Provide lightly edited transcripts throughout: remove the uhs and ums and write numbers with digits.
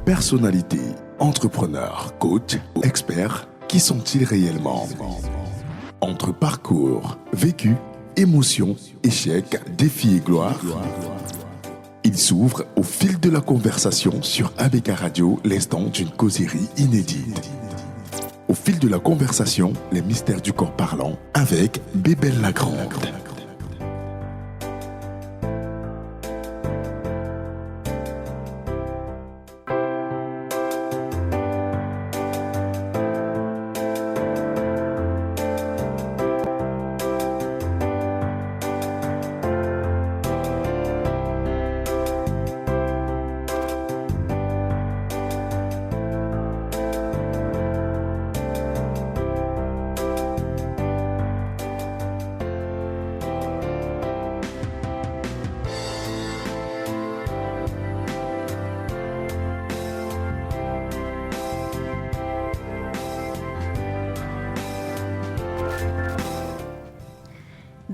Personnalités, entrepreneurs, coachs, experts, qui sont-ils réellement? Entre parcours, vécu, émotions, échecs, défis et gloire, il s'ouvre au fil de la conversation sur ABK Radio, l'instant d'une causerie inédite. Au fil de la conversation, les mystères du corps parlant avec Bébel Lagrande.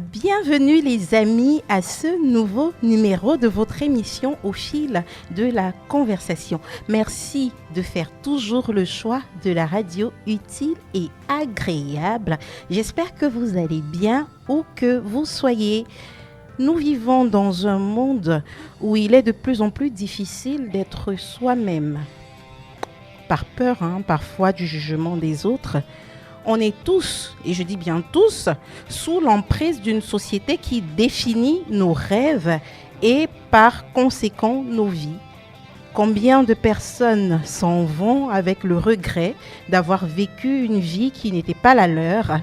Bienvenue les amis à ce nouveau numéro de votre émission Au fil de la conversation. Merci de faire toujours le choix de la radio utile et agréable. J'espère que vous allez bien où que vous soyez. Nous vivons dans un monde où il est de plus en plus difficile d'être soi-même. Par peur, parfois du jugement des autres. On est tous, et je dis bien tous, sous l'emprise d'une société qui définit nos rêves et par conséquent nos vies. Combien de personnes s'en vont avec le regret d'avoir vécu une vie qui n'était pas la leur?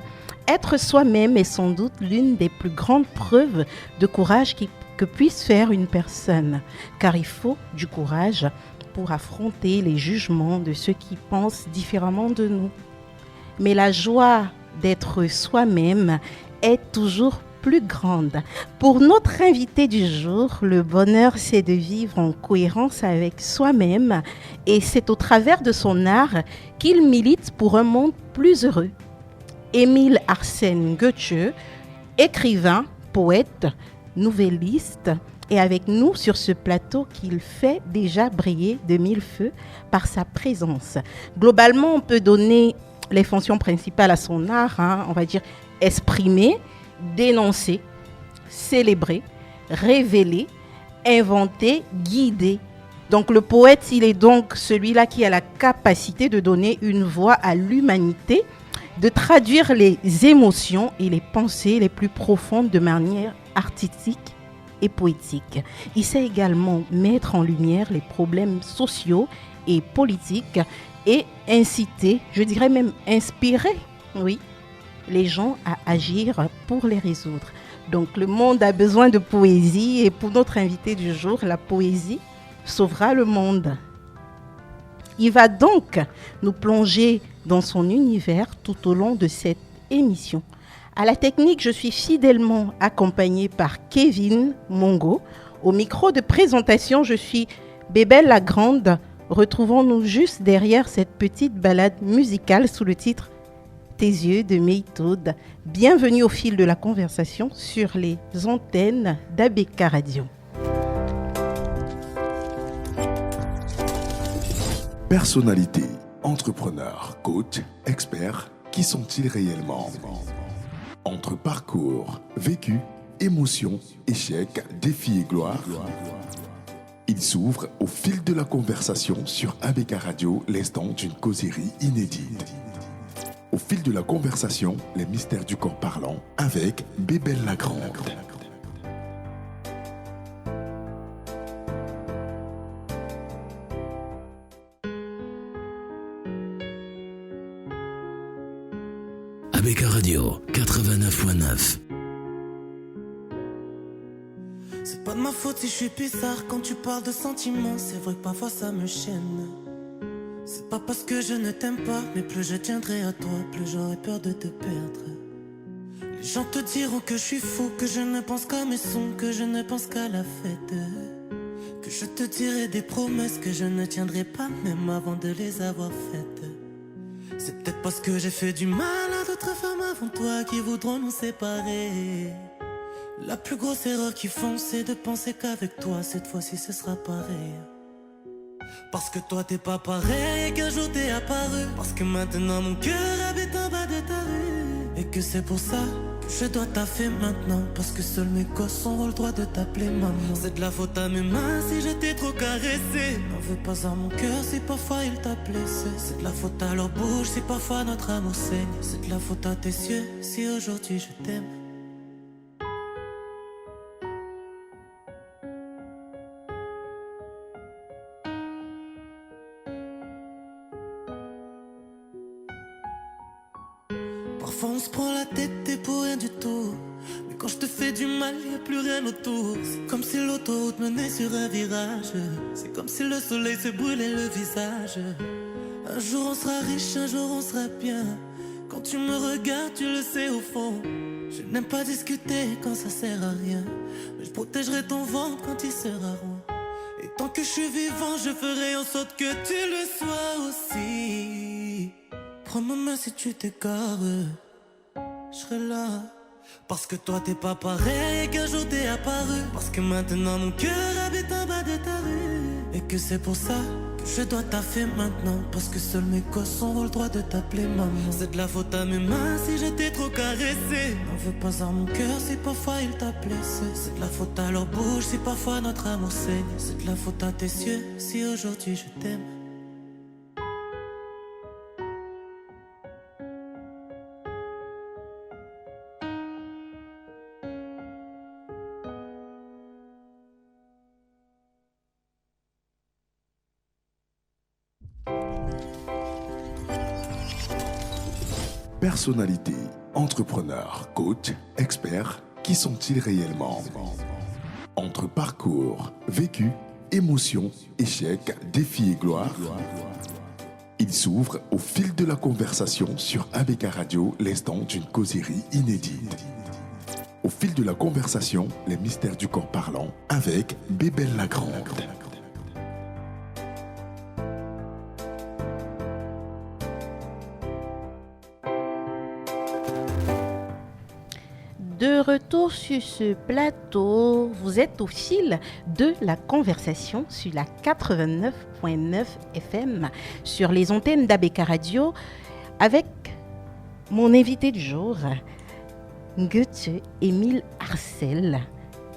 Être soi-même est sans doute l'une des plus grandes preuves de courage que puisse faire une personne, car il faut du courage pour affronter les jugements de ceux qui pensent différemment de nous. Mais la joie d'être soi-même est toujours plus grande. Pour notre invité du jour, le bonheur, c'est de vivre en cohérence avec soi-même et c'est au travers de son art qu'il milite pour un monde plus heureux. Émile Arsène Goethe, écrivain, poète, nouvelliste, est avec nous sur ce plateau qu'il fait déjà briller de mille feux par sa présence. Globalement, on peut donner les fonctions principales à son art, on va dire exprimer, dénoncer, célébrer, révéler, inventer, guider. Donc le poète, il est donc celui-là qui a la capacité de donner une voix à l'humanité, de traduire les émotions et les pensées les plus profondes de manière artistique et poétique. Il sait également mettre en lumière les problèmes sociaux et politiques et inciter, je dirais même inspirer, les gens à agir pour les résoudre. Donc le monde a besoin de poésie et pour notre invité du jour, la poésie sauvera le monde. Il va donc nous plonger dans son univers tout au long de cette émission. À la technique, je suis fidèlement accompagnée par Kevin Mongo. Au micro de présentation, je suis Bébel Lagrande. Retrouvons-nous juste derrière cette petite balade musicale sous le titre « Tes yeux » de Méthode. Bienvenue au fil de la conversation sur les antennes d'ABK Radio. Personnalités, entrepreneurs, coachs, experts, qui sont-ils réellement? Entre parcours, vécu, émotions, échecs, défis et gloire, il s'ouvre au fil de la conversation sur ABK Radio, l'instant d'une causerie inédite. Au fil de la conversation, les mystères du corps parlant avec Bébel Lagrande. ABK Radio 89.9. C'est pas de ma faute si je suis bizarre quand tu parles de sentiments. C'est vrai que parfois ça me chaîne. C'est pas parce que je ne t'aime pas, mais plus je tiendrai à toi, plus j'aurai peur de te perdre. Les gens te diront que je suis fou, que je ne pense qu'à mes sons, que je ne pense qu'à la fête. Que je te dirai des promesses que je ne tiendrai pas même avant de les avoir faites. C'est peut-être parce que j'ai fait du mal à d'autres femmes avant toi qui voudront nous séparer. La plus grosse erreur qu'ils font, c'est de penser qu'avec toi, cette fois-ci, ce sera pareil. Parce que toi t'es pas pareil et qu'un jour t'es apparu. Parce que maintenant mon cœur habite en bas de ta rue. Et que c'est pour ça que je dois taffer maintenant. Parce que seuls mes gosses ont le droit de t'appeler maman. C'est de la faute à mes mains si je t'ai trop caressé. N'en veux pas à mon cœur si parfois il t'a blessé. C'est de la faute à leur bouche si parfois notre amour saigne. C'est de la faute à tes yeux si aujourd'hui je t'aime. Parfois on se prend la tête et pour rien du tout. Mais quand je te fais du mal, y'a plus rien autour. C'est comme si l'autoroute menait sur un virage. C'est comme si le soleil se brûlait le visage. Un jour on sera riche, un jour on sera bien. Quand tu me regardes, tu le sais au fond. Je n'aime pas discuter quand ça sert à rien. Mais je protégerai ton ventre quand il sera rond. Et tant que je suis vivant, je ferai en sorte que tu le sois aussi. Prends ma main si tu t'égares, je serai là. Parce que toi t'es pas pareil et qu'un jour t'es apparu. Parce que maintenant mon cœur habite en bas de ta rue. Et que c'est pour ça que je dois taffer maintenant. Parce que seuls mes gosses ont le droit de t'appeler maman. C'est de la faute à mes mains si je t'ai trop caressé. N'en veux pas à mon cœur si parfois il t'a blessé. C'est de la faute à leur bouche si parfois notre amour saigne. C'est de la faute à tes yeux si aujourd'hui je t'aime. Personnalités, entrepreneurs, coachs, experts, qui sont-ils réellement? Entre parcours, vécu, émotions, échecs, défis et gloire, il s'ouvre au fil de la conversation sur ABK Radio, l'instant d'une causerie inédite. Au fil de la conversation, les mystères du corps parlant avec Bébel Lagrande. De retour sur ce plateau, vous êtes au fil de la conversation sur la 89.9 FM sur les antennes d'ABK Radio avec mon invité du jour, Goethe-Émile Arcel,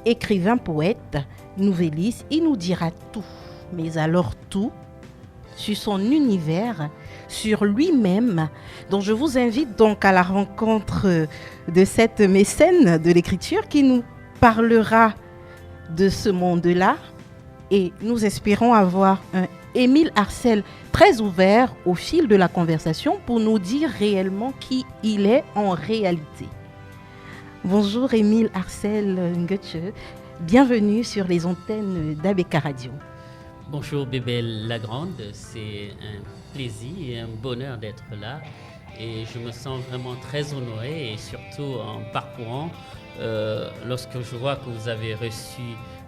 écrivain, poète, nouvelliste. Il nous dira tout, mais alors tout, sur son univers, sur lui-même, dont je vous invite donc à la rencontre de cette mécène de l'écriture qui nous parlera de ce monde-là. Et nous espérons avoir un Émile Arcel très ouvert au fil de la conversation pour nous dire réellement qui il est en réalité. Bonjour Émile Arcel Goethe, bienvenue sur les antennes d'ABK Radio. Bonjour Bébel Lagrande, c'est un plaisir et un bonheur d'être là et je me sens vraiment très honoré et surtout en parcourant, lorsque je vois que vous avez reçu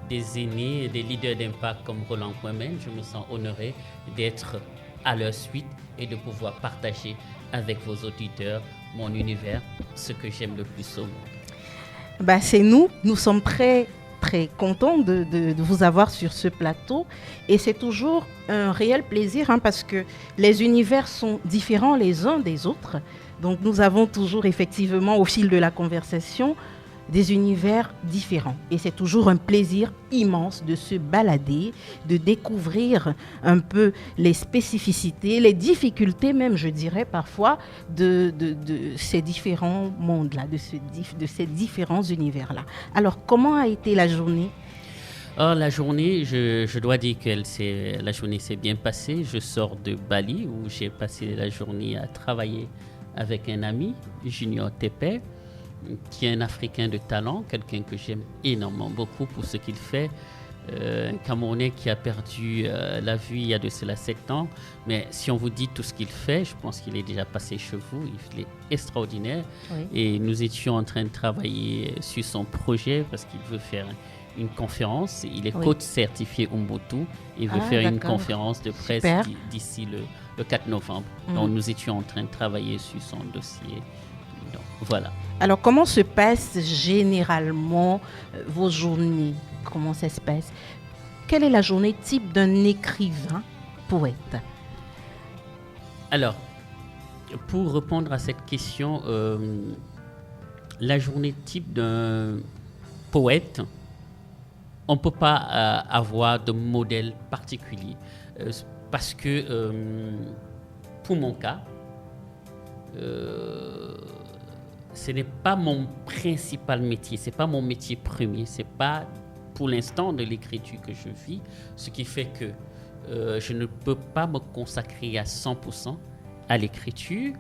des aînés, des leaders d'impact comme Roland Poimen, je me sens honoré d'être à leur suite et de pouvoir partager avec vos auditeurs mon univers, ce que j'aime le plus au monde. C'est nous sommes très content de vous avoir sur ce plateau et c'est toujours un réel plaisir parce que les univers sont différents les uns des autres, donc nous avons toujours effectivement au fil de la conversation des univers différents et c'est toujours un plaisir immense de se balader, de découvrir un peu les spécificités, les difficultés même je dirais parfois de ces différents mondes-là, de ces différents univers-là. Alors comment a été la journée ? La journée, je dois dire que la journée s'est bien passée. Je sors de Bali où j'ai passé la journée à travailler avec un ami, Junior Tepe, qui est un Africain de talent, quelqu'un que j'aime énormément beaucoup pour ce qu'il fait. Un Camerounais qui a perdu la vue il y a de cela 7 ans. Mais si on vous dit tout ce qu'il fait, je pense qu'il est déjà passé chez vous. Il est extraordinaire. Oui. Et nous étions en train de travailler sur son projet parce qu'il veut faire une conférence. Il est coach certifié Ubuntu. Il veut faire une conférence de presse d'ici le 4 novembre. Donc nous étions en train de travailler sur son dossier. Donc, voilà. Alors, comment se passent généralement vos journées ? Comment ça se passe ? Quelle est la journée type d'un écrivain poète? Alors, pour répondre à cette question, la journée type d'un poète, on ne peut pas avoir de modèle particulier. Parce que, pour mon cas, ce n'est pas mon principal métier, ce n'est pas mon métier premier, ce n'est pas pour l'instant de l'écriture que je vis, ce qui fait que je ne peux pas me consacrer à 100% à l'écriture,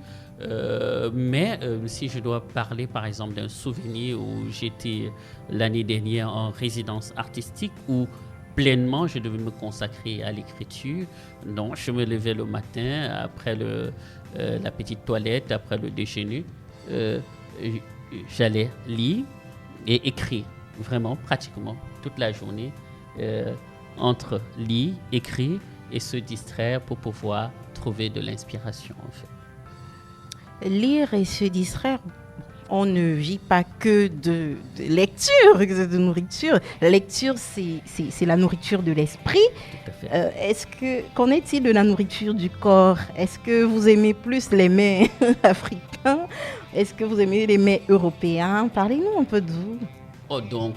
mais si je dois parler par exemple d'un souvenir où j'étais l'année dernière en résidence artistique où pleinement je devais me consacrer à l'écriture, donc je me levais le matin après la petite toilette, après le déjeuner, j'allais lire et écrire vraiment pratiquement toute la journée, entre lire, écrire et se distraire pour pouvoir trouver de l'inspiration en fait. Lire et se distraire, on ne vit pas que de lecture, de nourriture. La lecture, c'est la nourriture de l'esprit. Tout à fait. Qu'en est-il de la nourriture du corps? Est-ce que vous aimez plus les mets africains? Est-ce que vous aimez les mets européens? Parlez-nous un peu de vous. Oh, donc,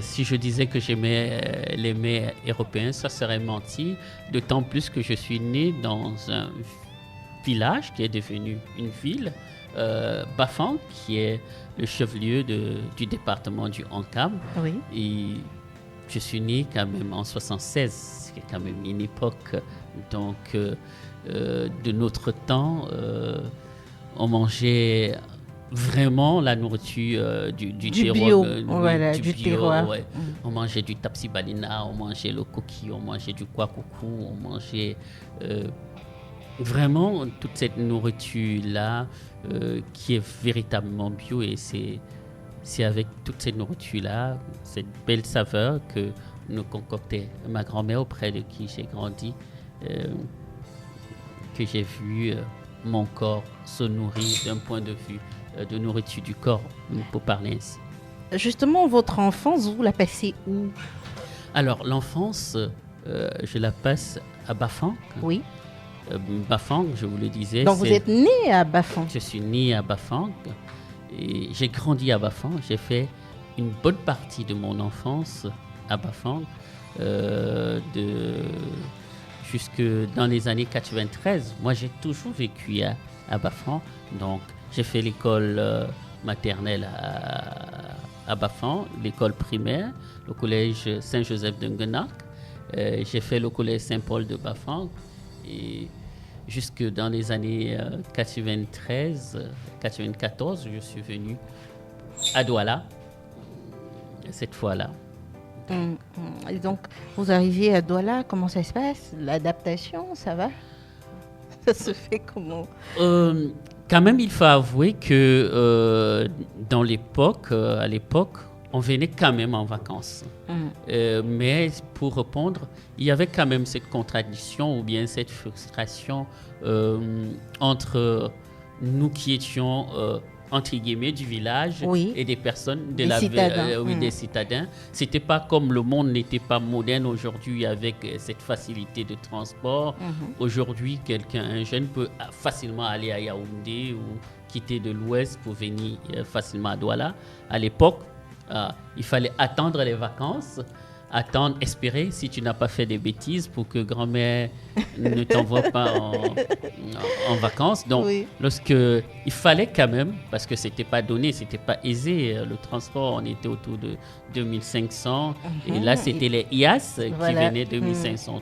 si je disais que j'aimais les mets européens, ça serait menti. D'autant plus que je suis né dans un village qui est devenu une ville, Bafang, qui est le chef-lieu du département du Ankam. Oui. Et je suis né quand même en 76, qui est quand même une époque donc, de notre temps. On mangeait vraiment la nourriture du terroir. Bio, voilà, du bio, terroir. Ouais. On mangeait du tapsi balina, on mangeait le coquille, on mangeait du kwakoukou, on mangeait vraiment toute cette nourriture-là qui est véritablement bio, et c'est avec toute cette nourriture-là, cette belle saveur que nous concoctait ma grand-mère auprès de qui j'ai grandi, que j'ai vu mon corps se nourrir d'un point de vue de nourriture du corps, pour parler ainsi. Justement, votre enfance, vous la passez où? Alors, l'enfance, je la passe à Bafang. Oui. Bafang, je vous le disais. Donc, vous êtes né à Bafang? Je suis né à Bafang et j'ai grandi à Bafang. J'ai fait une bonne partie de mon enfance à Bafang, jusque dans les années 93. Moi, j'ai toujours vécu à Bafang. Donc, j'ai fait l'école maternelle à Bafang, l'école primaire, le collège Saint-Joseph de Nguenak. J'ai fait le collège Saint-Paul de Bafang. Et jusque dans les années 94, je suis venu à Douala, cette fois-là. Et donc, vous arrivez à Douala, comment ça se passe? L'adaptation, ça va? Ça se fait comment? Quand même, il faut avouer que à l'époque, on venait quand même en vacances. Mais pour répondre, il y avait quand même cette contradiction ou bien cette frustration entre nous qui étions, entre guillemets, du village, oui, et des personnes des citadins. Des citadins. C'était pas comme le monde n'était pas moderne aujourd'hui avec cette facilité de transport. Aujourd'hui, un jeune peut facilement aller à Yaoundé ou quitter de l'ouest pour venir facilement à Douala. À l'époque, il fallait attendre les vacances, espérer si tu n'as pas fait des bêtises pour que grand-mère ne t'envoie pas en vacances. Donc, oui, il fallait quand même, parce que c'était pas donné, c'était pas aisé, le transport, on était autour de 2500, et là c'était les IAS voilà, qui venaient 2500,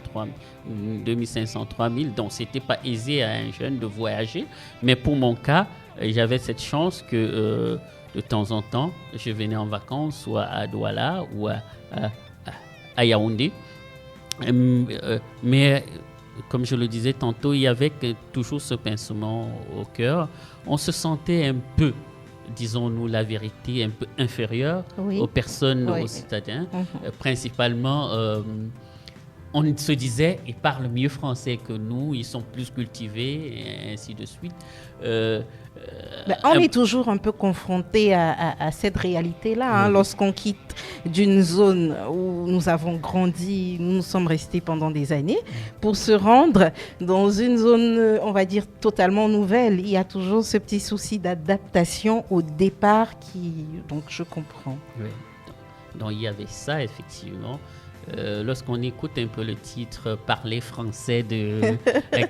3000, donc c'était pas aisé à un jeune de voyager. Mais pour mon cas, j'avais cette chance que de temps en temps, je venais en vacances, soit à Douala ou à Yaoundé. Mais comme je le disais tantôt, il y avait toujours ce pincement au cœur. On se sentait un peu, disons-nous la vérité, un peu inférieur, oui, aux personnes, oui, aux citadins. Principalement on se disait, ils parlent mieux français que nous, ils sont plus cultivés, et ainsi de suite. On est toujours un peu confronté à cette réalité-là. Lorsqu'on quitte d'une zone où nous avons grandi, nous sommes restés pendant des années, pour se rendre dans une zone, on va dire, totalement nouvelle. Il y a toujours ce petit souci d'adaptation au départ donc je comprends. Oui. Donc il y avait ça, effectivement. Lorsqu'on écoute un peu le titre « Parler français » de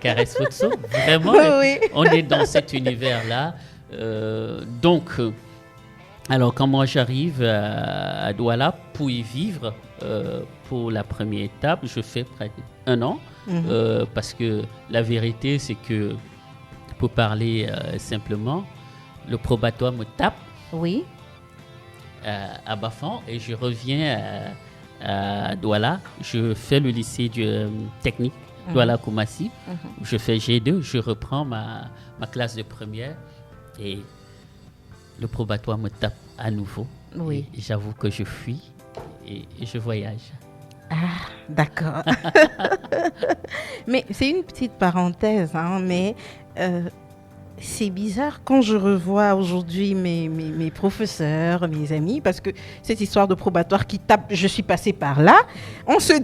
Caresse Futso, vraiment, oui. On est dans cet univers-là. Alors comment j'arrive à Douala pour y vivre pour la première étape, je fais près d'1 an, parce que la vérité, c'est que, pour parler simplement, le probatoire me tape à Bafan et je reviens à Douala, je fais le lycée technique Douala Koumassi, je fais G2, je reprends ma classe de première et le probatoire me tape à nouveau. Oui. Et j'avoue que je fuis et je voyage. Ah, d'accord. Mais c'est une petite parenthèse, mais c'est bizarre quand je revois aujourd'hui mes professeurs, mes amis, parce que cette histoire de probatoire qui tape, je suis passée par là, on se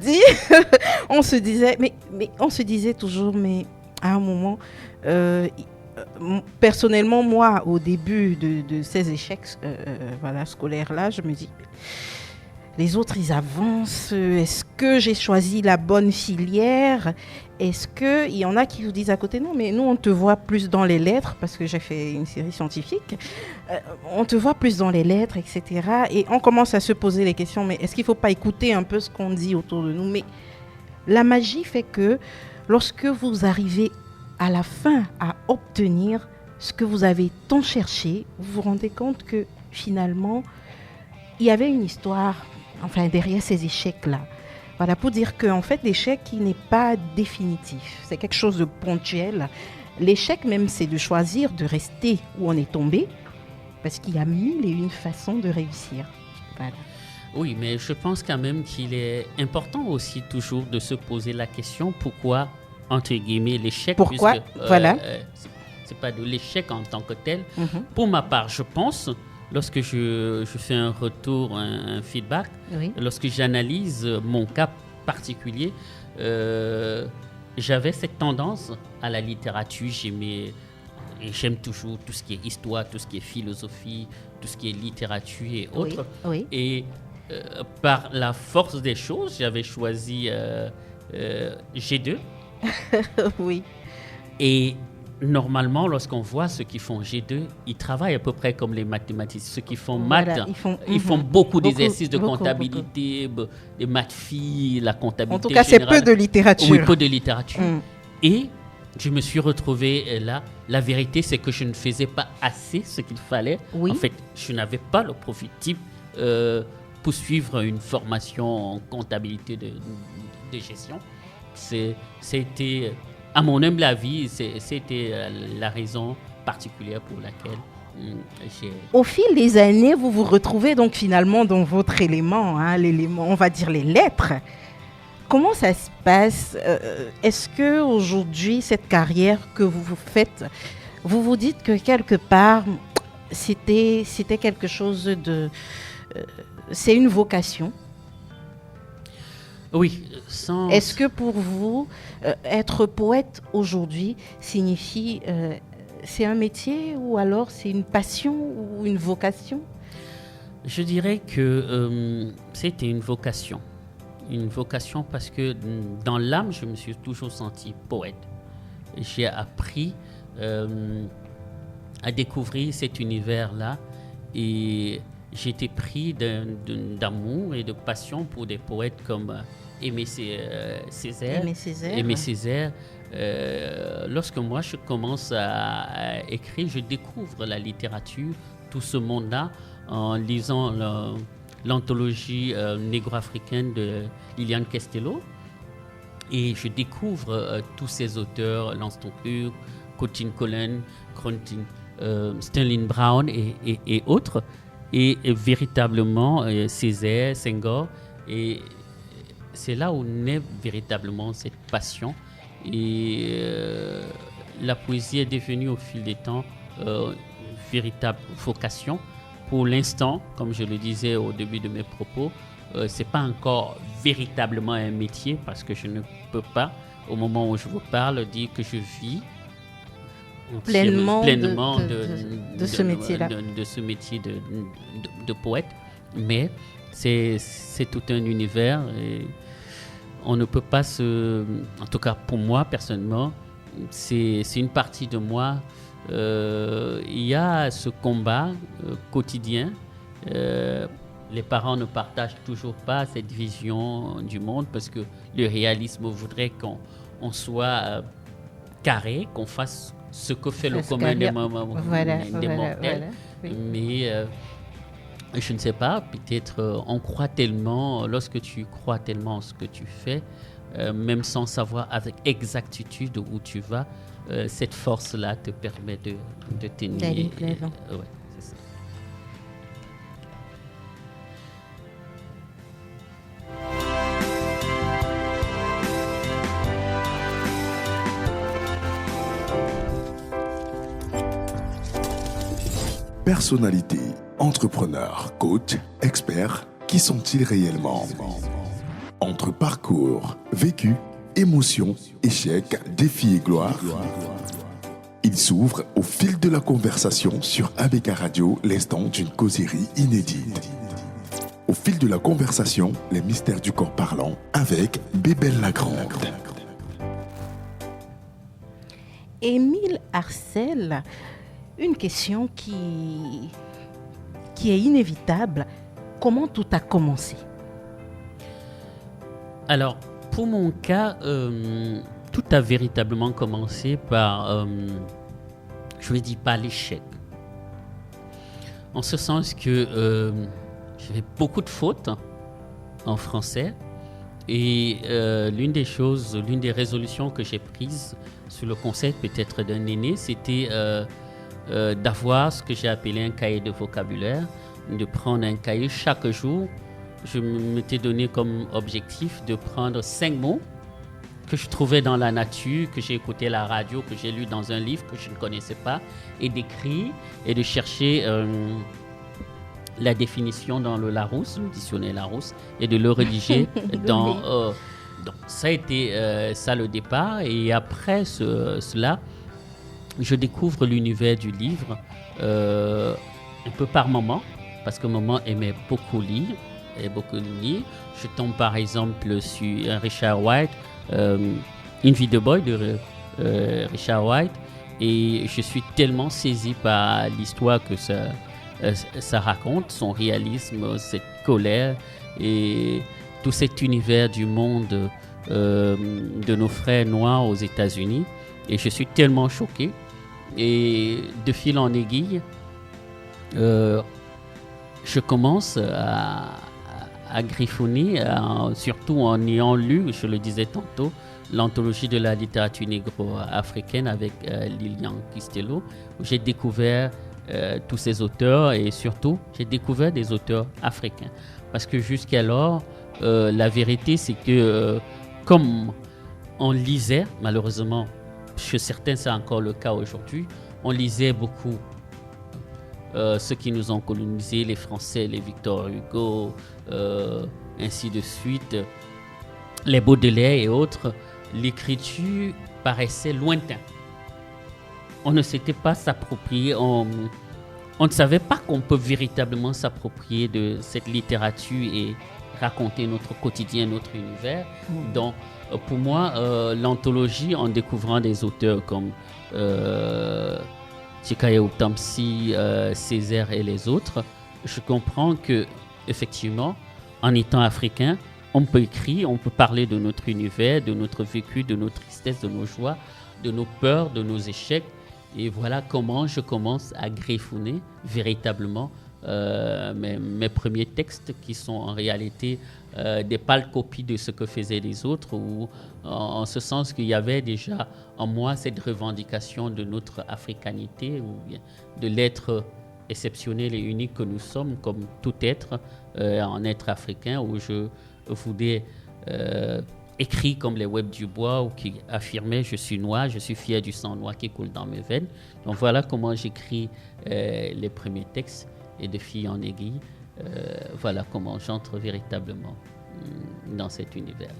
disait toujours, mais à un moment, personnellement, moi, au début de ces échecs scolaires-là, je me dis, les autres, ils avancent. Est-ce que j'ai choisi la bonne filière ? Est-ce qu'il y en a qui vous disent à côté, non, mais nous, on te voit plus dans les lettres, parce que j'ai fait une série scientifique, on te voit plus dans les lettres, etc. Et on commence à se poser les questions, mais est-ce qu'il ne faut pas écouter un peu ce qu'on dit autour de nous ? Mais la magie fait que lorsque vous arrivez à la fin à obtenir ce que vous avez tant cherché, vous vous rendez compte que finalement, il y avait une histoire derrière ces échecs-là. Voilà, pour dire qu'en fait, l'échec, il n'est pas définitif. C'est quelque chose de ponctuel. L'échec, même, c'est de choisir de rester où on est tombé, parce qu'il y a 1001 façons de réussir. Voilà. Oui, mais je pense quand même qu'il est important aussi toujours de se poser la question pourquoi, entre guillemets, l'échec. Pourquoi, voilà. C'est pas de l'échec en tant que tel. Pour ma part, je pense, lorsque je fais un retour, un feedback, lorsque j'analyse mon cas particulier, j'avais cette tendance à la littérature. J'aime toujours tout ce qui est histoire, tout ce qui est philosophie, tout ce qui est littérature et autres. Et par la force des choses, j'avais choisi G2. Oui. Et normalement, lorsqu'on voit ceux qui font G2, ils travaillent à peu près comme les mathématiciens. Ceux qui font maths, ils font beaucoup d'exercices de comptabilité, des maths filles, la comptabilité. En tout cas, générale. C'est peu de littérature. Oui, peu de littérature. Et je me suis retrouvé là. La vérité, c'est que je ne faisais pas assez ce qu'il fallait. En fait, je n'avais pas le profil type pour suivre une formation en comptabilité de gestion. C'était, à mon humble avis, c'était la raison particulière pour laquelle j'ai... Au fil des années, vous vous retrouvez donc finalement dans votre élément, l'élément, on va dire les lettres. Comment ça se passe ? Est-ce qu'aujourd'hui, cette carrière que vous faites, vous vous dites que quelque part, c'était quelque chose de... c'est une vocation ? Oui. Est-ce que pour vous, être poète aujourd'hui signifie... c'est un métier ou alors c'est une passion ou une vocation ? Je dirais que c'était une vocation. Une vocation parce que dans l'âme, je me suis toujours senti poète. J'ai appris à découvrir cet univers-là et j'ai été pris d'amour et de passion pour des poètes comme Aimé Césaire. Lorsque moi je commence à écrire, je découvre la littérature, tout ce monde-là, en lisant l'anthologie négro-africaine de Liliane Castelao. Et je découvre tous ces auteurs, Lance Tonkur, Cottin Collen, Sterling Brown et autres. Et véritablement, Césaire, Senghor. Et c'est là où naît véritablement cette passion. Et la poésie est devenue au fil des temps une véritable vocation. Pour l'instant, comme je le disais au début de mes propos, c'est pas encore véritablement un métier parce que je ne peux pas, au moment où je vous parle, dire que je vis pleinement de ce métier-là. De ce métier de poète. Mais c'est tout un univers et on ne peut pas en tout cas pour moi personnellement, c'est une partie de moi. Il y a ce combat quotidien. Les parents ne partagent toujours pas cette vision du monde parce que le réalisme voudrait qu'on soit carré, qu'on fasse ce que fait le commun des mortels. Oui. Mais je ne sais pas, peut-être on croit tellement, lorsque tu crois tellement en ce que tu fais, même sans savoir avec exactitude où tu vas, cette force-là te permet de tenir. D'aller de l'avant. Ouais, c'est ça. Personnalité, entrepreneur, coach, expert, qui sont-ils réellement? Entre parcours, vécu, émotions, échecs, défis et gloire, il s'ouvre au fil de la conversation sur ABK Radio, l'instant d'une causerie inédite. Au fil de la conversation, les mystères du corps parlant avec Bébel Lagrande. Émile Arcel, une question qui est inévitable. Comment tout a commencé? Alors, pour mon cas, tout a véritablement commencé par, je ne dis pas l'échec. En ce sens que j'avais beaucoup de fautes en français. Et l'une des résolutions que j'ai prises sur le conseil peut-être d'un aîné, c'était d'avoir ce que j'ai appelé un cahier de vocabulaire, de prendre un cahier chaque jour. Je m'étais donné comme objectif de prendre 5 mots que je trouvais dans la nature, que j'ai écouté à la radio, que j'ai lu dans un livre que je ne connaissais pas, et d'écrire et de chercher la définition dans le Larousse, le dictionnaire Larousse, et de le rédiger dans... donc ça a été ça le départ, et après cela, je découvre l'univers du livre un peu par moment, parce que maman aimait beaucoup lire. Je tombe par exemple sur Richard White, In the Boy de Richard White, et je suis tellement saisi par l'histoire que ça raconte, son réalisme, cette colère et tout cet univers du monde de nos frères noirs aux États-Unis. Et je suis tellement choqué. Et de fil en aiguille, je commence à griffonner, surtout en ayant lu, je le disais tantôt, l'anthologie de la littérature négro-africaine avec Lilian Kistello, où j'ai découvert tous ces auteurs et surtout, j'ai découvert des auteurs africains. Parce que jusqu'alors, la vérité, c'est que comme on lisait, malheureusement, chez certains, c'est encore le cas aujourd'hui, on lisait beaucoup ceux qui nous ont colonisés, les Français, les Victor Hugo, ainsi de suite, les Baudelaire et autres. L'écriture paraissait lointaine. On ne s'était pas s'approprier, on ne savait pas qu'on peut véritablement s'approprier de cette littérature et raconter notre quotidien, notre univers. Donc, pour moi, l'anthologie, en découvrant des auteurs comme Tchikayo Tamsi, Césaire et les autres, je comprends que effectivement, en étant africain, on peut écrire, on peut parler de notre univers, de notre vécu, de nos tristesses, de nos joies, de nos peurs, de nos échecs. Et voilà comment je commence à griffonner véritablement mes premiers textes qui sont en réalité des pâles copies de ce que faisaient les autres, ou en ce sens qu'il y avait déjà en moi cette revendication de notre africanité, ou bien de l'être exceptionnel et unique que nous sommes comme tout être, en être africain, où je voulais écrit comme les Web du Bois ou qui affirmait « Je suis noir, je suis fier du sang noir qui coule dans mes veines ». Donc voilà comment j'écris les premiers textes et de fil en aiguille. Voilà comment j'entre véritablement dans cet univers-là.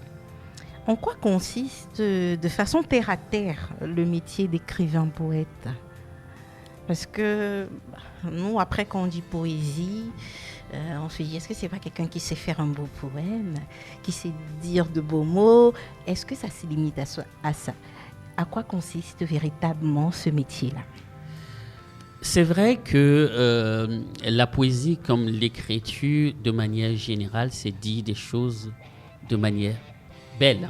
En quoi consiste de façon terre à terre le métier d'écrivain poète? Parce que nous, après quand on dit poésie, on se dit, est-ce que c'est pas quelqu'un qui sait faire un beau poème, qui sait dire de beaux mots? Est-ce que ça se limite à ça? À quoi consiste véritablement ce métier-là? C'est vrai que la poésie, comme l'écriture, de manière générale, c'est dit des choses de manière belle.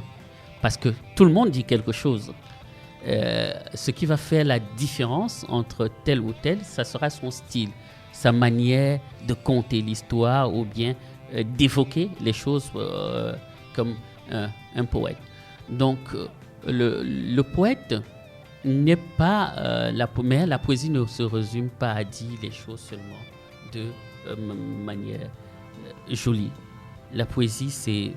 Parce que tout le monde dit quelque chose. Ce qui va faire la différence entre tel ou tel, ça sera son style, sa manière de conter l'histoire ou bien d'évoquer les choses comme un poète. Donc, le poète n'est pas... mais la poésie ne se résume pas à dire les choses seulement de manière jolie. La poésie, c'est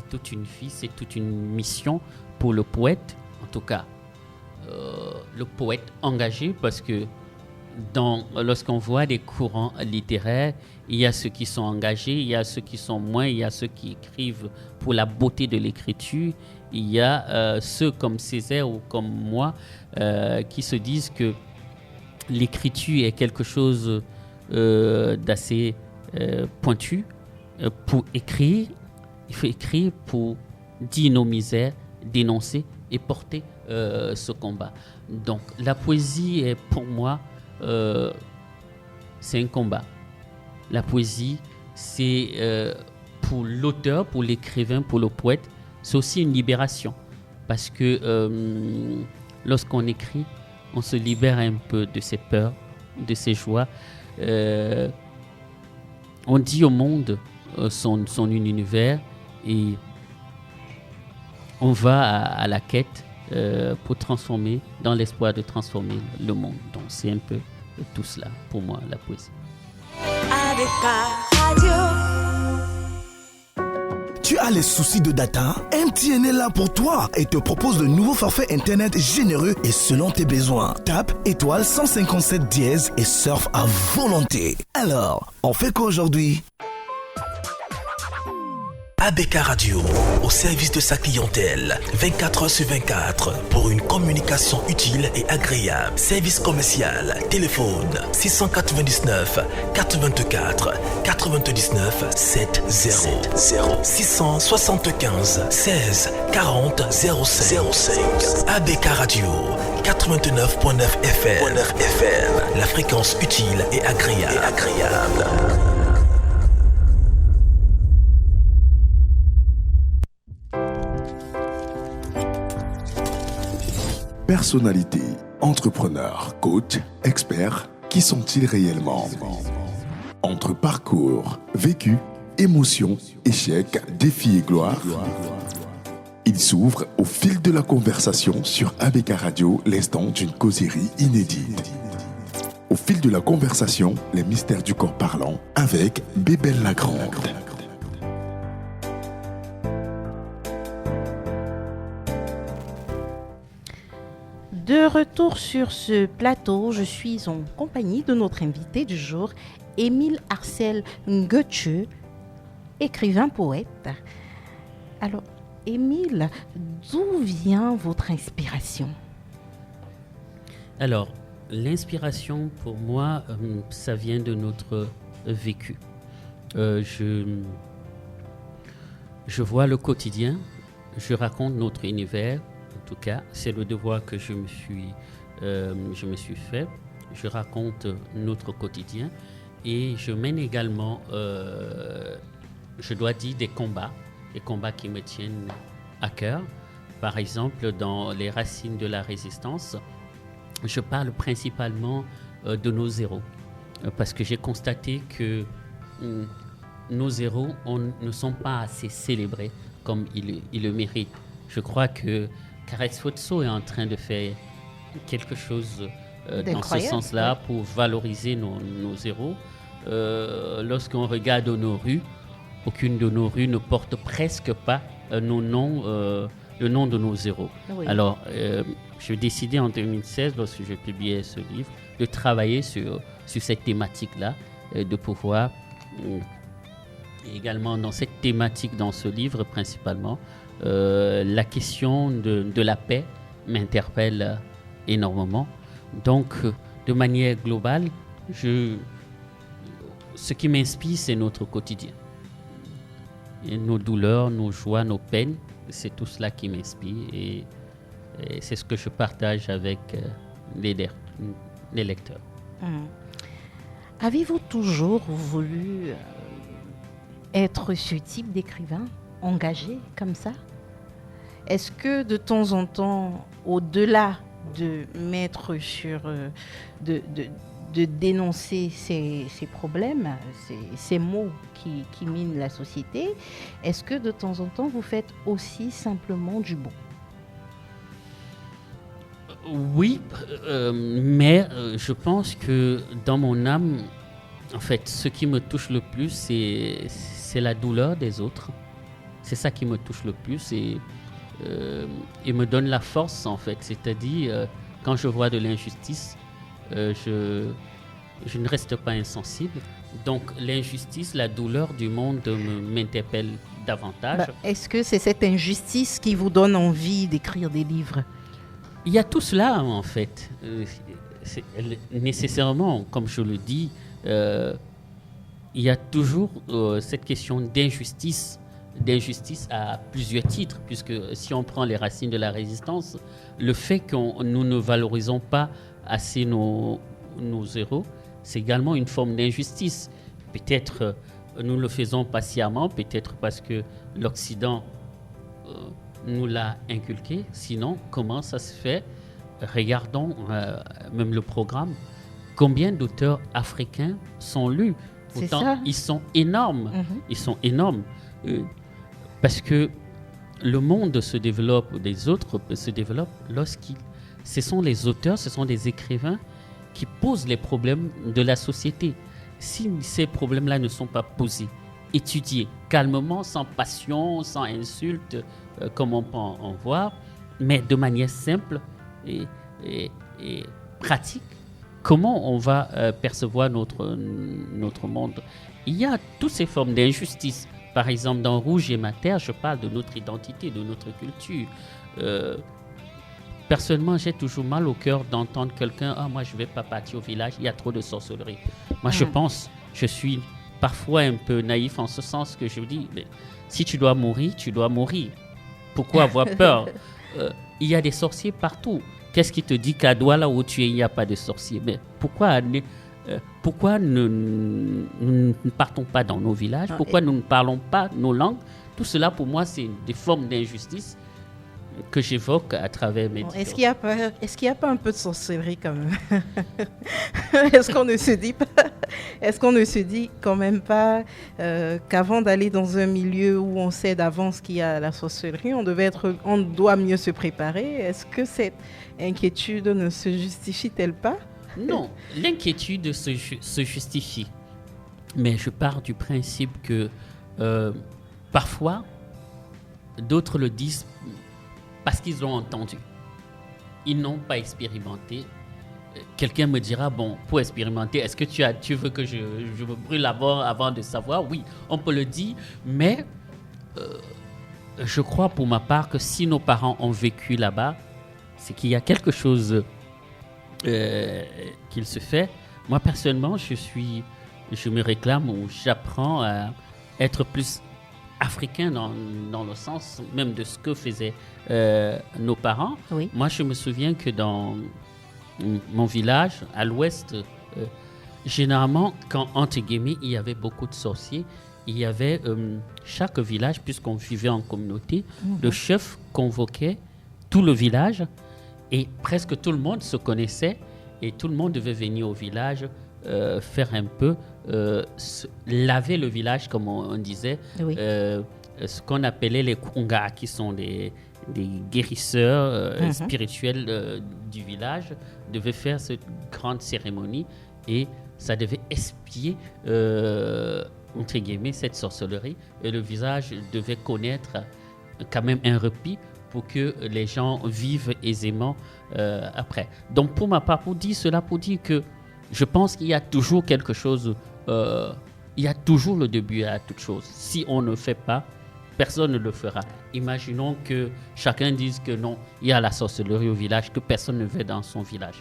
toute une vie, c'est toute une mission pour le poète, en tout cas. Le poète engagé, parce que lorsqu'on voit des courants littéraires, il y a ceux qui sont engagés, il y a ceux qui sont moins, il y a ceux qui écrivent pour la beauté de l'écriture, il y a ceux comme Césaire ou comme moi qui se disent que l'écriture est quelque chose d'assez pointu. Pour écrire, il faut écrire pour dire nos misères, dénoncer et porter ce combat. Donc la poésie est pour moi, c'est un combat. La poésie, c'est pour l'auteur, pour l'écrivain, pour le poète, c'est aussi une libération. Parce que lorsqu'on écrit, on se libère un peu de ses peurs, de ses joies. On dit au monde son univers et on va à la quête pour transformer, dans l'espoir de transformer le monde. Donc c'est un peu tout cela pour moi, la poésie. Tu as les soucis de data? MTN est là pour toi et te propose de nouveaux forfaits internet généreux et selon tes besoins. Tape étoile 157 dièse et surfe à volonté. Alors, on fait quoi aujourd'hui? ABK Radio, au service de sa clientèle, 24 heures sur 24, pour une communication utile et agréable. Service commercial, téléphone 699 84 99 70 675 16 40 05. ABK Radio, 89.9 FM, la fréquence utile et agréable. Personnalités, entrepreneurs, coachs, experts, qui sont-ils réellement? Entre parcours, vécu, émotions, échecs, défis et gloire, ils s'ouvrent au fil de la conversation sur ABK Radio, l'instant d'une causerie inédite. Au fil de la conversation, les mystères du corps parlant avec Bébel Lagrande. De retour sur ce plateau, je suis en compagnie de notre invité du jour, Émile Arcel Ngotche, écrivain poète. Alors, Émile, d'où vient votre inspiration? Alors, l'inspiration pour moi, ça vient de notre vécu. Je vois le quotidien, je raconte notre univers. En tout cas, c'est le devoir que je me suis fait. Je raconte notre quotidien et je mène également, je dois dire, des combats qui me tiennent à cœur. Par exemple, dans Les Racines de la Résistance, je parle principalement de nos héros parce que j'ai constaté que nos héros ne sont pas assez célébrés comme ils le méritent. Je crois que Caresse Fotso est en train de faire quelque chose dans ce sens-là pour valoriser nos héros. Lorsqu'on regarde nos rues, aucune de nos rues ne porte presque pas nos noms, le nom de nos héros. Oui. Alors, j'ai décidé en 2016, lorsque je publiais ce livre, de travailler sur cette thématique-là, de pouvoir, et également dans cette thématique, dans ce livre principalement, la question de la paix m'interpelle énormément. Donc, de manière globale, ce qui m'inspire, c'est notre quotidien. Et nos douleurs, nos joies, nos peines, c'est tout cela qui m'inspire et c'est ce que je partage avec les lecteurs. Avez-vous toujours voulu être ce type d'écrivain, engagé comme ça? Est-ce que de temps en temps, au-delà de mettre sur, de dénoncer ces problèmes, ces maux qui minent la société, est-ce que de temps en temps vous faites aussi simplement du bon? Oui, mais je pense que dans mon âme, en fait, ce qui me touche le plus, c'est la douleur des autres. C'est ça qui me touche le plus et me donne la force, en fait. C'est-à-dire, quand je vois de l'injustice, je ne reste pas insensible. Donc, l'injustice, la douleur du monde m'interpelle davantage. Est-ce que c'est cette injustice qui vous donne envie d'écrire des livres? Il y a tout cela, en fait. Nécessairement, comme je le dis, il y a toujours cette question d'injustice à plusieurs titres, puisque si on prend les racines de la résistance, le fait que nous ne valorisons pas assez nos héros, c'est également une forme d'injustice. Peut-être nous le faisons patiemment, peut-être parce que l'Occident nous l'a inculqué. Sinon, comment ça se fait? Regardons même le programme. Combien d'auteurs africains sont lus? Pourtant, ils sont énormes. Ils sont énormes. Parce que le monde se développe, des autres se développent ce sont les auteurs, ce sont des écrivains qui posent les problèmes de la société. Si ces problèmes-là ne sont pas posés, étudiés calmement, sans passion, sans insulte, comme on peut en voir, mais de manière simple et pratique, comment on va percevoir notre monde? Il y a toutes ces formes d'injustice. Par exemple, dans Rouge et ma terre, je parle de notre identité, de notre culture. Personnellement, j'ai toujours mal au cœur d'entendre quelqu'un « Ah, moi, je ne vais pas partir au village, il y a trop de sorcellerie. » Moi, je suis parfois un peu naïf en ce sens que je me dis « Si tu dois mourir, tu dois mourir. Pourquoi avoir peur? Il y a des sorciers partout. Qu'est-ce qui te dit qu'à Douala où tu es, il n'y a pas de sorciers? Mais pourquoi nous ne partons pas dans nos villages? Pourquoi nous ne parlons pas nos langues? Tout cela, pour moi, c'est des formes d'injustice que j'évoque à travers mes Est-ce qu'il n'y a pas un peu de sorcellerie quand même? Est-ce qu'on ne se dit quand même pas qu'avant d'aller dans un milieu où on sait d'avance qu'il y a la sorcellerie, on doit mieux se préparer? Est-ce que cette inquiétude ne se justifie-t-elle pas? Non, l'inquiétude se justifie. Mais je pars du principe que parfois, d'autres le disent parce qu'ils ont entendu. Ils n'ont pas expérimenté. Quelqu'un me dira, bon, pour expérimenter, est-ce que tu veux que je me brûle avant de savoir? Oui, on peut le dire, mais je crois pour ma part que si nos parents ont vécu là-bas, c'est qu'il y a quelque chose qu'il se fait. Moi, personnellement, je me réclame ou j'apprends à être plus africain dans le sens même de ce que faisaient nos parents. Oui. Moi, je me souviens que dans mon village, à l'ouest, généralement, quand, entre guillemets, il y avait beaucoup de sorciers, il y avait chaque village, puisqu'on vivait en communauté, le chef convoquait tout le village et presque tout le monde se connaissait et tout le monde devait venir au village faire un peu, laver le village, comme on disait, Oui. Ce qu'on appelait les kungas, qui sont des guérisseurs spirituels du village, devaient faire cette grande cérémonie et ça devait expier, entre guillemets, cette sorcellerie. Et le village devait connaître quand même un repli pour que les gens vivent aisément après. Donc pour ma part, pour dire que je pense qu'il y a toujours quelque chose, il y a toujours le début à toute chose. Si on ne fait pas, personne ne le fera. Imaginons que chacun dise que non, il y a la sorcellerie au village, que personne ne va dans son village.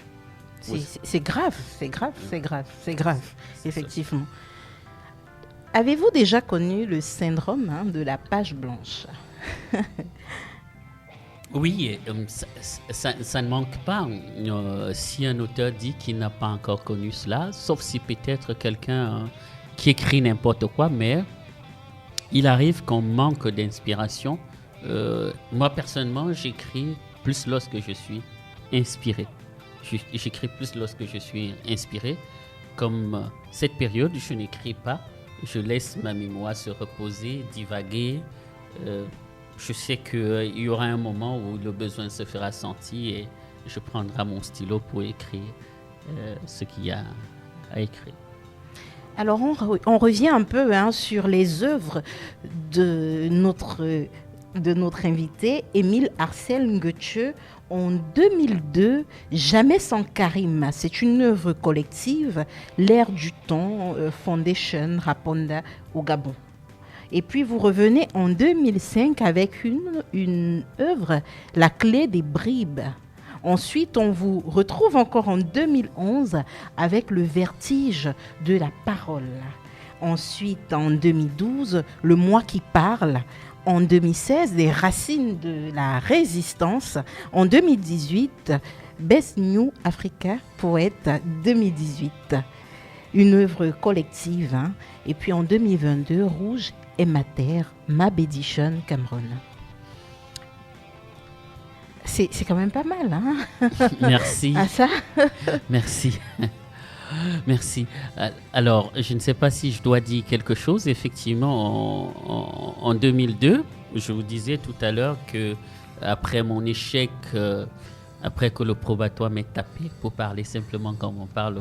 C'est grave, effectivement. Avez-vous déjà connu le syndrome de la page blanche? Oui, ça ne manque pas. Si un auteur dit qu'il n'a pas encore connu cela, sauf si peut-être quelqu'un qui écrit n'importe quoi, mais il arrive qu'on manque d'inspiration. Moi, personnellement, j'écris plus lorsque je suis inspiré. J'écris plus lorsque je suis inspiré. Comme cette période, je n'écris pas. Je laisse ma mémoire se reposer, divaguer. Je sais qu'il y aura un moment où le besoin se fera sentir et je prendrai mon stylo pour écrire ce qu'il y a à écrire. Alors, on revient un peu sur les œuvres de notre invité, Émile Arcel Ngwetcheu. En 2002, Jamais sans Karim. C'est une œuvre collective, l'Air du Temps, Foundation, Raponda au Gabon. Et puis vous revenez en 2005 avec une œuvre, La Clé des Bribes. Ensuite, on vous retrouve encore en 2011 avec Le Vertige de la parole. Ensuite, en 2012, Le Moi qui parle. En 2016, Les Racines de la Résistance. En 2018, Best New Africa Poète 2018. Une œuvre collective. Et puis en 2022, Rouge et Mater, Mab Edition Cameroun. C'est quand même pas mal, Merci. Ah ça Merci. Merci. Alors, je ne sais pas si je dois dire quelque chose. Effectivement, en 2002, je vous disais tout à l'heure que après mon échec, après que le probatoire m'ait tapé, pour parler simplement comme on parle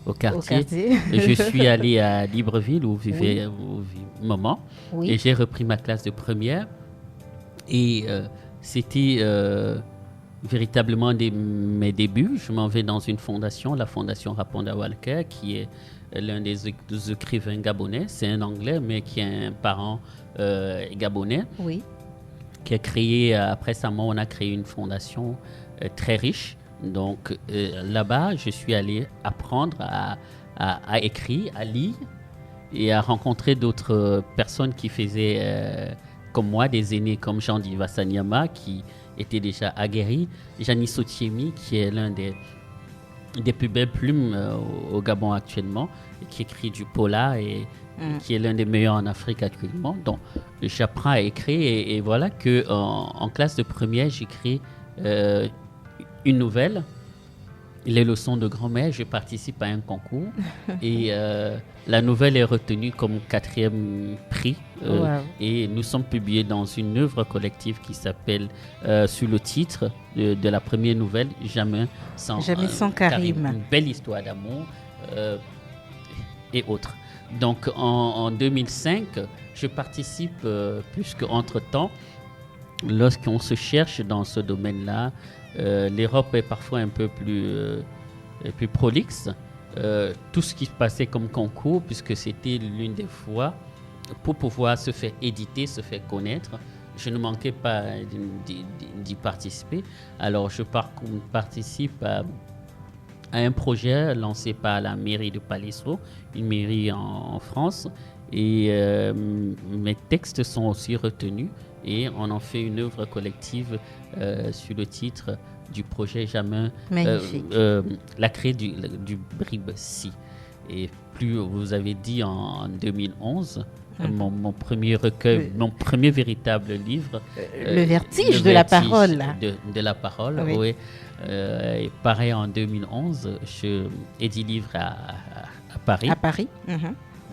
au quartier, je suis allé à Libreville où vivait maman, et j'ai repris ma classe de première. Et c'était véritablement mes débuts. Je m'en vais dans une fondation, la fondation Raponda Walker, qui est l'un des écrivains gabonais. C'est un Anglais, mais qui est un parent gabonais. Oui. Qui a créé, après sa mort, on a créé une fondation très riche. Donc là-bas, je suis allé apprendre à écrire, à lire et à rencontrer d'autres personnes qui faisaient comme moi, des aînés comme Jean-Di Vassanyama, qui était déjà aguerri, Jani Sotiemi, qui est l'un des plus belles plumes au Gabon actuellement, et qui écrit du polar et qui est l'un des meilleurs en Afrique actuellement. Donc, j'apprends à écrire et voilà que en classe de première, j'écris une nouvelle, Les leçons de grand-mère. Je participe à un concours et la nouvelle est retenue comme 4e prix. Et nous sommes publiés dans une œuvre collective qui s'appelle, sous le titre de la première nouvelle, Jamais sans Karim. Une belle histoire d'amour et autres. Donc en 2005, je participe, puisque entre-temps, lorsqu'on se cherche dans ce domaine-là, l'Europe est parfois un peu plus prolixe. Tout ce qui se passait comme concours, puisque c'était l'une des fois pour pouvoir se faire éditer, se faire connaître, je ne manquais pas d'y participer. Alors je participe à un projet lancé par la mairie de Palaiseau, une mairie en France, et mes textes sont aussi retenus et on en fait une œuvre collective sur le titre du projet Jamais, la clé du Bribe-Si. Et plus vous avez dit en 2011, mon premier recueil, mon premier véritable livre, Le Vertige de la parole. De la parole, oui. Et pareil, en 2011, je édite livre à Paris. À Paris.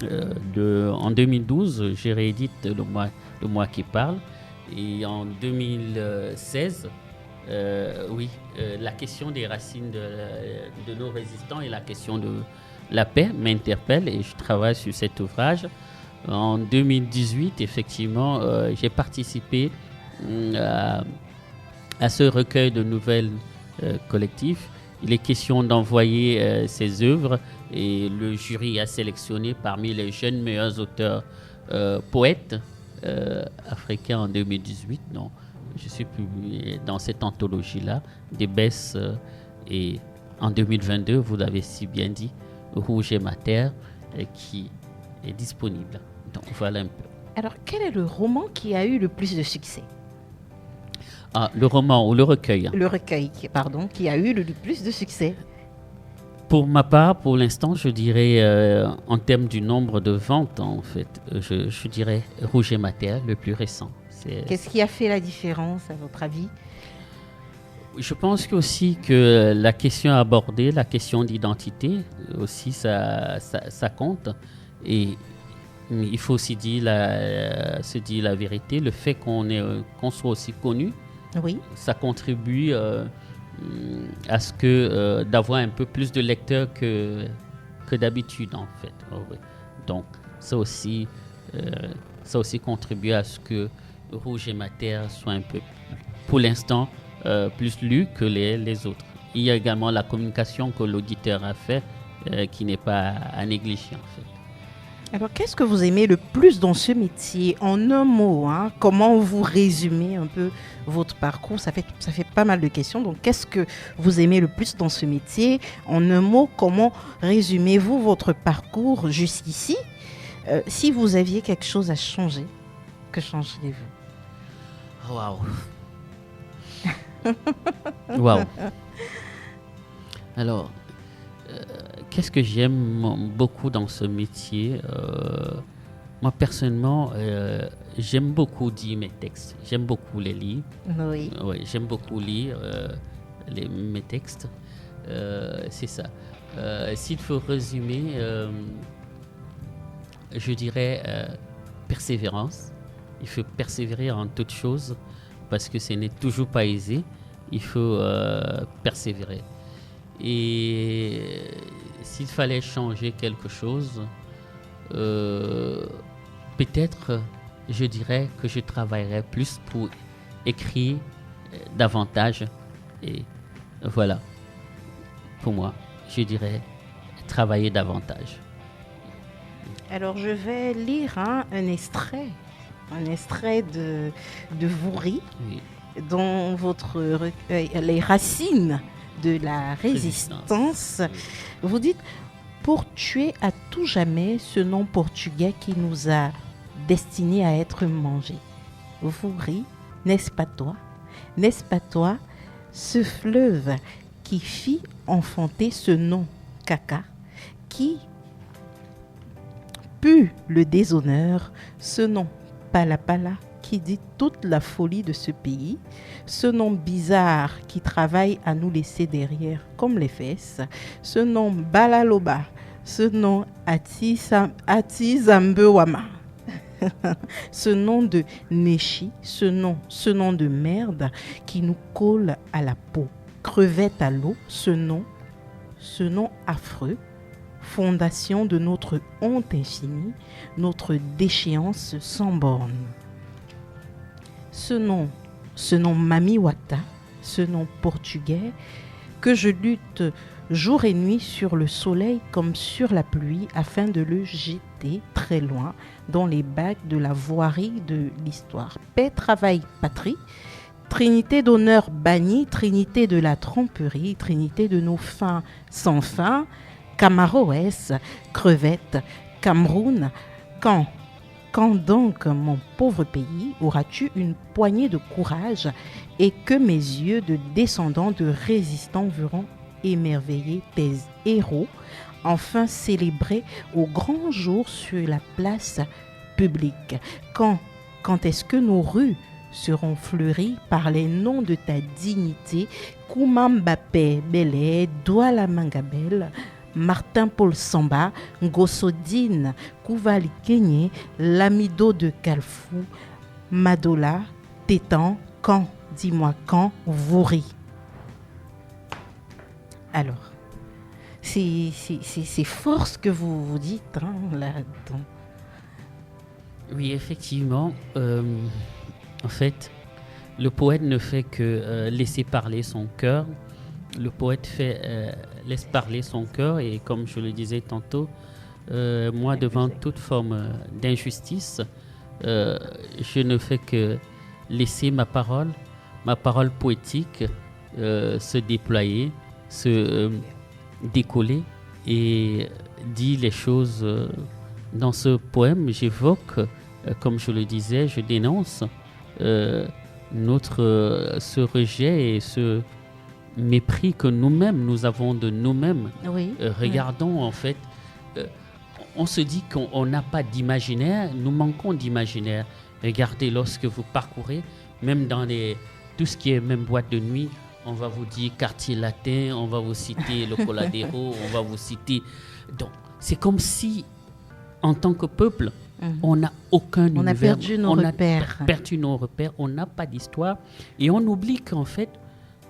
En 2012, je réédite Le Moi qui parle. Et en 2016, la question des racines de nos résistants et la question de la paix m'interpelle et je travaille sur cet ouvrage. En 2018, effectivement, j'ai participé à ce recueil de nouvelles collectives. Il est question d'envoyer ces œuvres et le jury a sélectionné parmi les jeunes meilleurs auteurs poètes africains en 2018. Non, je suis publié dans cette anthologie-là, des baisses et en 2022, vous l'avez si bien dit, Rouge et ma terre, qui est disponible. Donc voilà un peu. Alors, quel est le roman qui a eu le plus de succès? Le roman ou le recueil? Le recueil, pardon, qui a eu le plus de succès. Pour ma part, pour l'instant, je dirais, en termes du nombre de ventes, en fait, je dirais Rouge et ma terre, le plus récent. Qu'est-ce qui a fait la différence, à votre avis? Je pense aussi que la question abordée, la question d'identité, aussi, ça compte. Et il faut aussi se dire la vérité. Le fait qu'on soit aussi connu, oui, ça contribue à ce que d'avoir un peu plus de lecteurs que d'habitude, en fait. Donc, ça aussi contribue à ce que Rouge et ma terre soit un peu, pour l'instant, plus lu que les autres. Il y a également la communication que l'auditeur a fait qui n'est pas à négliger, en fait. Alors, qu'est-ce que vous aimez le plus dans ce métier? En un mot, comment vous résumez un peu votre parcours? Ça fait pas mal de questions. Donc, qu'est-ce que vous aimez le plus dans ce métier? En un mot, comment résumez-vous votre parcours jusqu'ici? Si vous aviez quelque chose à changer, que changeriez-vous? Waouh. Alors, qu'est-ce que j'aime beaucoup dans ce métier? Moi, personnellement, j'aime beaucoup dire mes textes. J'aime beaucoup les lire. Oui. Oui, j'aime beaucoup lire mes textes. C'est ça. S'il faut résumer, je dirais persévérance. Il faut persévérer en toutes choses parce que ce n'est toujours pas aisé. Il faut persévérer. Et s'il fallait changer quelque chose, peut-être je dirais que je travaillerais plus pour écrire davantage. Et voilà, pour moi, je dirais travailler davantage. Alors je vais lire un extrait de Vouri, Oui. dans votre recueil, Les racines de la résistance. Oui. Vous dites: pour tuer à tout jamais ce nom portugais qui nous a destinés à être mangés. Vouri, n'est-ce pas toi, ce fleuve qui fit enfanter ce nom caca, qui put le déshonneur, ce nom Palapala qui dit toute la folie de ce pays, ce nom bizarre qui travaille à nous laisser derrière comme les fesses, ce nom Balaloba, ce nom Atizambewama, ce nom de Neshi, ce nom de merde qui nous colle à la peau, crevette à l'eau, ce nom affreux, fondation de notre honte infinie, notre déchéance sans borne. Ce nom Mami Wata, ce nom portugais, que je lutte jour et nuit sur le soleil comme sur la pluie afin de le jeter très loin dans les bacs de la voirie de l'histoire. Paix, travail, patrie, trinité d'honneur bannie, trinité de la tromperie, trinité de nos fins sans fin, Camaroès, crevette, Cameroun, quand donc, mon pauvre pays, auras-tu une poignée de courage et que mes yeux de descendants de résistants verront émerveiller tes héros, enfin célébrés au grand jour sur la place publique. Quand est-ce que nos rues seront fleuries par les noms de ta dignité, Koumambape Belé, Douala Mangabel, Martin Paul Samba, Ngossodine, Kouvali Kenye, Lamido de Kalfou, Madola, Tétan, quand, dis-moi quand, Vouri. Alors, c'est fort ce que vous dites là-dedans. Oui, effectivement. En fait, Le poète ne fait que laisser parler son cœur. Le poète laisse parler son cœur et comme je le disais tantôt, moi devant toute forme d'injustice, je ne fais que laisser ma parole poétique se déployer, se décoller et dire les choses. Dans ce poème, j'évoque, comme je le disais, je dénonce ce rejet et ce mépris que nous-mêmes, nous avons de nous-mêmes. Oui. Regardons en fait, on se dit qu'on n'a pas d'imaginaire, nous manquons d'imaginaire. Regardez, lorsque vous parcourez, même dans tout ce qui est même boîte de nuit, on va vous dire quartier latin, on va vous citer le Coladero, on va vous citer... Donc, c'est comme si, en tant que peuple, on n'a aucun univers. On a perdu nos repères. On a perdu nos repères, on n'a pas d'histoire. Et on oublie qu'en fait,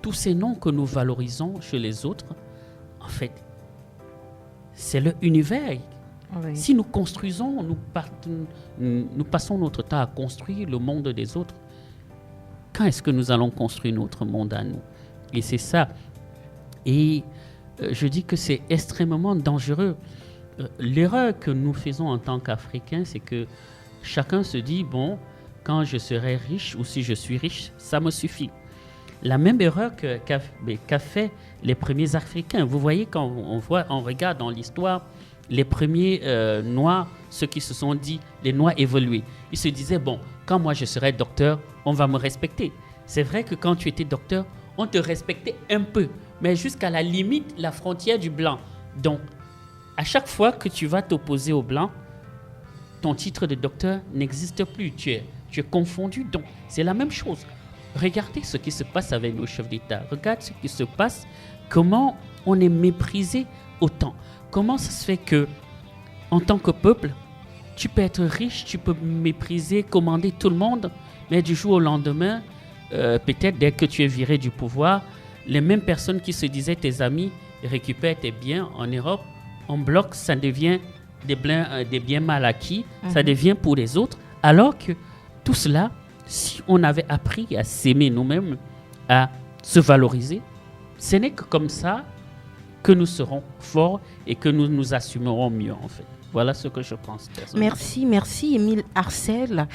tous ces noms que nous valorisons chez les autres, en fait, c'est leur univers. Oui. Si nous construisons, nous passons notre temps à construire le monde des autres, quand est-ce que nous allons construire notre monde à nous? Et c'est ça. Et je dis que c'est extrêmement dangereux. L'erreur que nous faisons en tant qu'Africains, c'est que chacun se dit, bon, quand je serai riche ou si je suis riche, ça me suffit. La même erreur qu'a fait les premiers Africains. Vous voyez, quand on regarde dans l'histoire, les premiers Noirs, ceux qui se sont dit, les Noirs évolués, ils se disaient, bon, quand moi je serai docteur, on va me respecter. C'est vrai que quand tu étais docteur, on te respectait un peu, mais jusqu'à la limite, la frontière du blanc. Donc, à chaque fois que tu vas t'opposer au blanc, ton titre de docteur n'existe plus. Tu es confondu. Donc, c'est la même chose. Regardez ce qui se passe avec nos chefs d'État. Regarde ce qui se passe. Comment on est méprisé autant. Comment ça se fait que, en tant que peuple, tu peux être riche, tu peux mépriser, commander tout le monde, mais du jour au lendemain, peut-être dès que tu es viré du pouvoir, les mêmes personnes qui se disaient tes amis récupèrent tes biens en Europe, en bloc, ça devient des biens mal acquis, ça devient pour les autres, alors que tout cela, si on avait appris à s'aimer nous-mêmes, à se valoriser, ce n'est que comme ça que nous serons forts et que nous nous assumerons mieux en fait. Voilà ce que je pense. Merci Émile Arcel.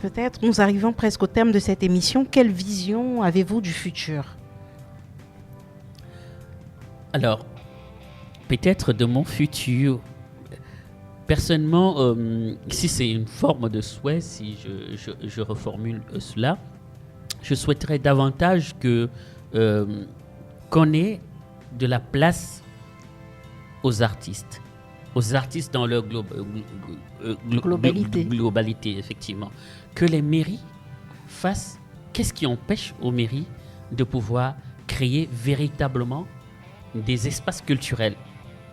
Peut-être nous arrivons presque au terme de cette émission. Quelle vision avez-vous du futur? Alors, peut-être de mon futur. Personnellement, si c'est une forme de souhait, si je reformule cela, je souhaiterais davantage qu'on ait de la place aux artistes dans leur globalité, effectivement. Que les mairies fassent, qu'est-ce qui empêche aux mairies de pouvoir créer véritablement des espaces culturels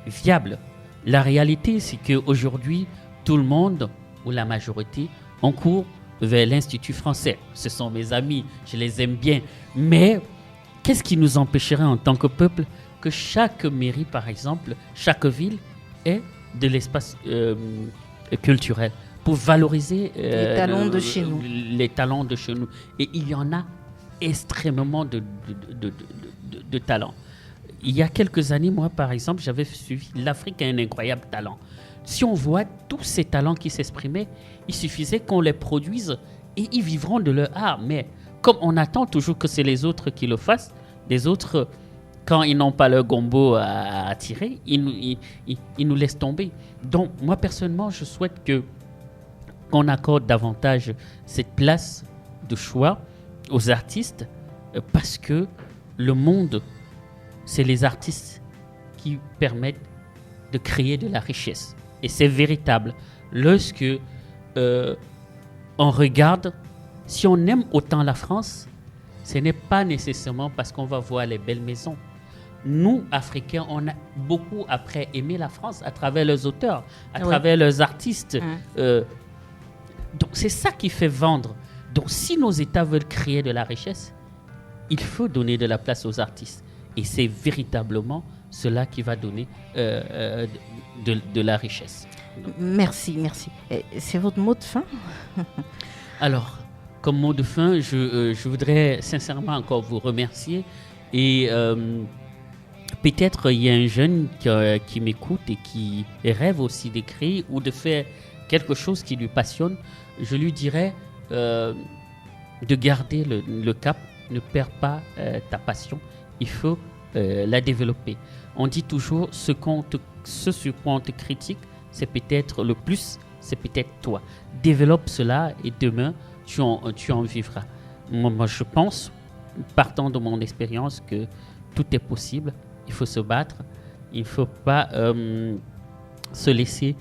viables? La réalité, c'est qu'aujourd'hui, tout le monde, ou la majorité, on court vers l'Institut français. Ce sont mes amis, je les aime bien. Mais qu'est-ce qui nous empêcherait en tant que peuple que chaque mairie, par exemple, chaque ville ait de l'espace culturel pour valoriser les talents de chez nous. Les talents de chez nous. Et il y en a extrêmement de talents. Il y a quelques années, moi, par exemple, j'avais suivi l'Afrique a un incroyable talent. Si on voit tous ces talents qui s'exprimaient, il suffisait qu'on les produise et ils vivront de leur art. Mais comme on attend toujours que c'est les autres qui le fassent, les autres, quand ils n'ont pas leur gombo à tirer, ils nous laissent tomber. Donc, moi, personnellement, je souhaite qu'on accorde davantage cette place de choix aux artistes parce que le monde, c'est les artistes qui permettent de créer de la richesse. Et c'est véritable. Lorsque on regarde, si on aime autant la France, ce n'est pas nécessairement parce qu'on va voir les belles maisons. Nous, Africains, on a beaucoup après aimé la France à travers leurs auteurs, à travers leurs artistes. Donc, c'est ça qui fait vendre. Donc, si nos États veulent créer de la richesse, il faut donner de la place aux artistes. Et c'est véritablement cela qui va donner de la richesse. Merci. C'est votre mot de fin? Alors, comme mot de fin, je voudrais sincèrement encore vous remercier. Et peut-être il y a un jeune qui m'écoute et qui rêve aussi d'écrire ou de faire quelque chose qui lui passionne. Je lui dirais de garder le cap, ne perds pas ta passion, il faut la développer. On dit toujours ce sur quoi on te critique, c'est peut-être le plus, c'est peut-être toi. Développe cela et demain, tu en vivras. Moi, je pense, partant de mon expérience, que tout est possible. Il faut se battre. Il ne faut pas se laisser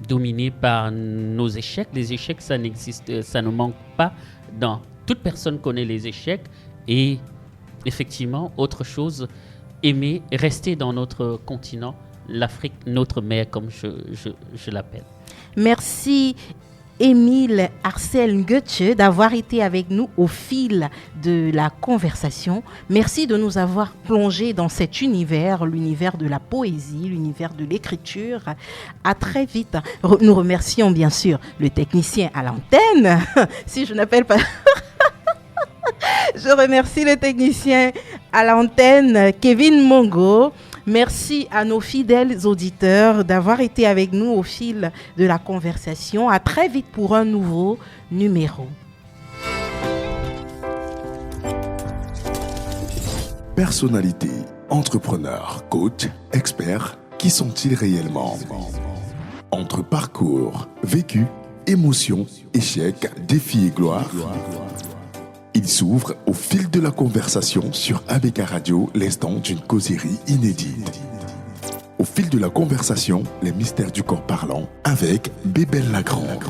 dominer par nos échecs. Les échecs, ça n'existe, ça ne manque pas. Toute personne connaît les échecs. Et effectivement, autre chose, aimer, rester dans notre continent, l'Afrique, notre mère, comme je l'appelle. Merci Émile Arcel Goethe d'avoir été avec nous au fil de la conversation. Merci de nous avoir plongé dans cet univers, l'univers de la poésie, l'univers de l'écriture. À très vite. Nous remercions bien sûr le technicien à l'antenne. Si je n'appelle pas... Je remercie le technicien à l'antenne, Kevin Mongo. Merci à nos fidèles auditeurs d'avoir été avec nous au fil de la conversation. À très vite pour un nouveau numéro. Personnalité, entrepreneur, coach, expert, qui sont-ils réellement? Entre parcours, vécu, émotions, échecs, défis et gloire, il s'ouvre au fil de la conversation sur ABK Radio, l'instant d'une causerie inédite. Au fil de la conversation, les mystères du corps parlant avec Bébel Lagrande.